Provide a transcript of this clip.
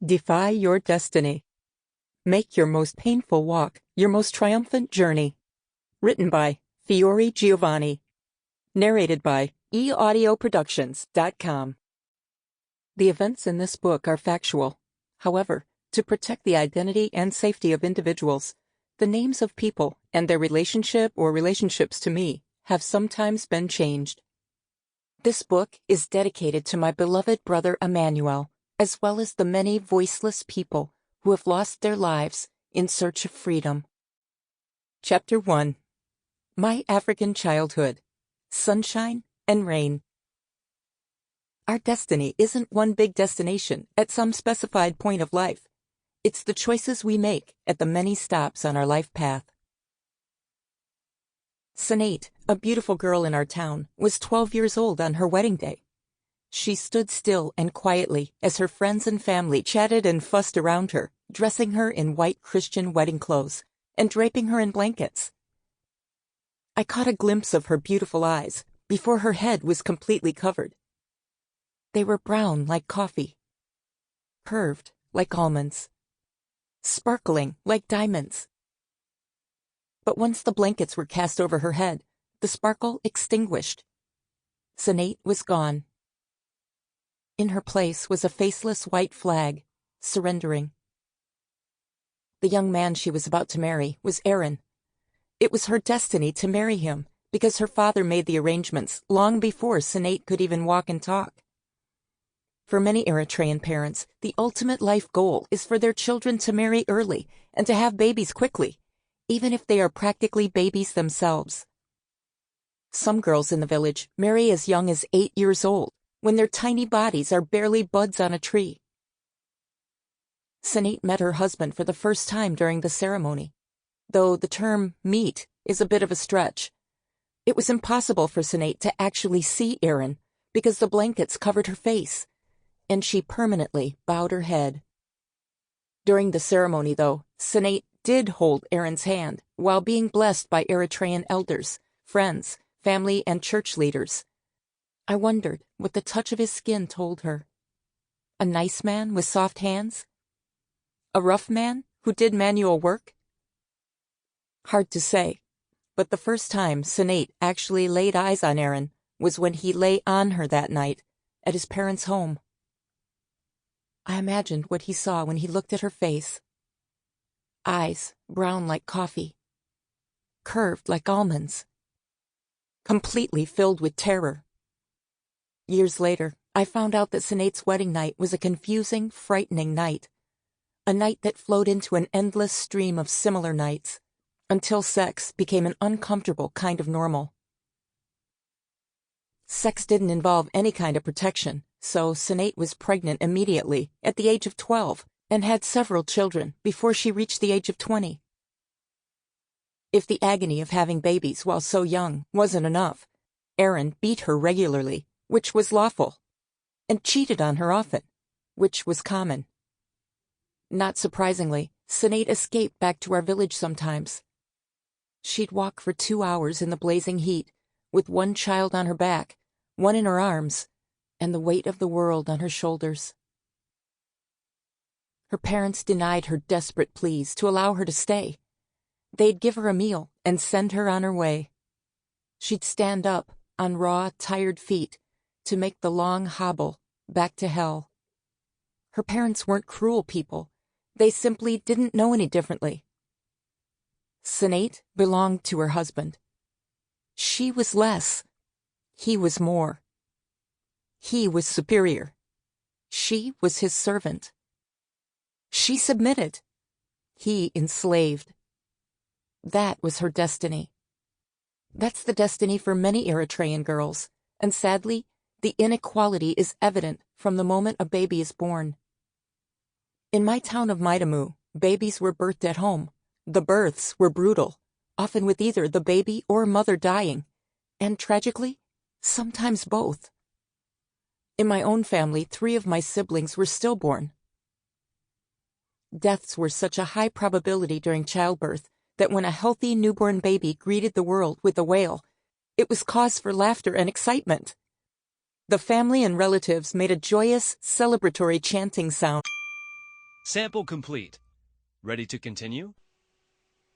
Defy Your Destiny. Make your most painful walk your most triumphant journey. Written by Fiori Giovanni. Narrated by E-Audioproductions.com. The events in this book are factual. However, to protect the identity and safety of individuals, the names of people and their relationship or relationships to me have sometimes been changed. This book is dedicated to my beloved brother Emmanuel, as well as the many voiceless people who have lost their lives in search of freedom. Chapter 1. My African Childhood. Sunshine and Rain. Our destiny isn't one big destination at some specified point of life. It's the choices we make at the many stops on our life path. Sinead, a beautiful girl in our town, was 12 years old on her wedding day. She stood still and quietly as her friends and family chatted and fussed around her, dressing her in white Christian wedding clothes and draping her in blankets. I caught a glimpse of her beautiful eyes before her head was completely covered. They were brown like coffee, curved like almonds, sparkling like diamonds. But once the blankets were cast over her head, the sparkle extinguished. Sinead was gone. In her place was a faceless white flag, surrendering. The young man she was about to marry was Aaron. It was her destiny to marry him because her father made the arrangements long before Sinead could even walk and talk. For many Eritrean parents, the ultimate life goal is for their children to marry early and to have babies quickly, even if they are practically babies themselves. Some girls in the village marry as young as 8 years old, when their tiny bodies are barely buds on a tree. Sinead met her husband for the first time during the ceremony, though the term meet is a bit of a stretch. It was impossible for Sinead to actually see Aaron because the blankets covered her face, and she permanently bowed her head. During the ceremony, though, Sinead did hold Aaron's hand while being blessed by Eritrean elders, friends, family, and church leaders. I wondered what the touch of his skin told her. A nice man with soft hands? A rough man who did manual work? Hard to say, but the first time Sinead actually laid eyes on Aaron was when he lay on her that night at his parents' home. I imagined what he saw when he looked at her face. Eyes brown like coffee, curved like almonds, completely filled with terror. Years later, I found out that Sinead's wedding night was a confusing, frightening night. A night that flowed into an endless stream of similar nights, until sex became an uncomfortable kind of normal. Sex didn't involve any kind of protection, so Sinead was pregnant immediately at the age of 12 and had several children before she reached the age of 20. If the agony of having babies while so young wasn't enough, Aaron beat her regularly, which was lawful, and cheated on her often, which was common. Not surprisingly, Sinead escaped back to our village sometimes. She'd walk for 2 hours in the blazing heat, with one child on her back, one in her arms, and the weight of the world on her shoulders. Her parents denied her desperate pleas to allow her to stay. They'd give her a meal and send her on her way. She'd stand up on raw, tired feet to make the long hobble back to hell. Her parents weren't cruel people. They simply didn't know any differently. Sinead belonged to her husband. She was less. He was more. He was superior. She was his servant. She submitted. He enslaved. That was her destiny. That's the destiny for many Eritrean girls, and sadly, the inequality is evident from the moment a baby is born. In my town of Maidamu, babies were birthed at home. The births were brutal, often with either the baby or mother dying, and tragically, sometimes both. In my own family, 3 of my siblings were stillborn. Deaths were such a high probability during childbirth that when a healthy newborn baby greeted the world with a wail, it was cause for laughter and excitement. The family and relatives made a joyous, celebratory chanting sound. Sample complete. Ready to continue?